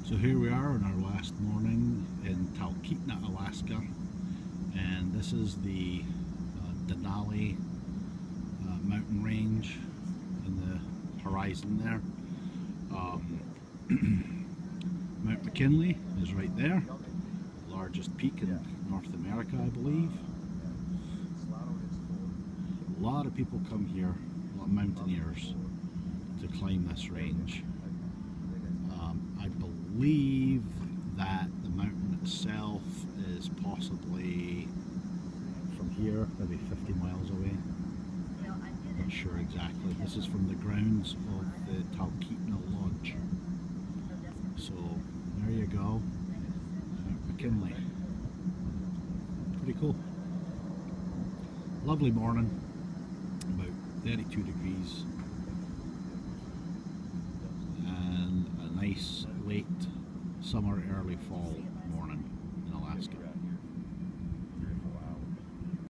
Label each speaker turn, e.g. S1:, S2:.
S1: So here we are on our last morning in Talkeetna, Alaska, and this is the Denali mountain range in the horizon there. Mount McKinlay is right there, largest peak in North America, I believe. A lot of people come here, a lot of mountaineers, to climb this range. I believe that the mountain itself is possibly from here, maybe 50 miles away. Not sure exactly. This is from the grounds of the Talkeetna Lodge. So there you go, Mount McKinlay. Pretty cool. Lovely morning, about 32 degrees. And a nice late summer, early fall.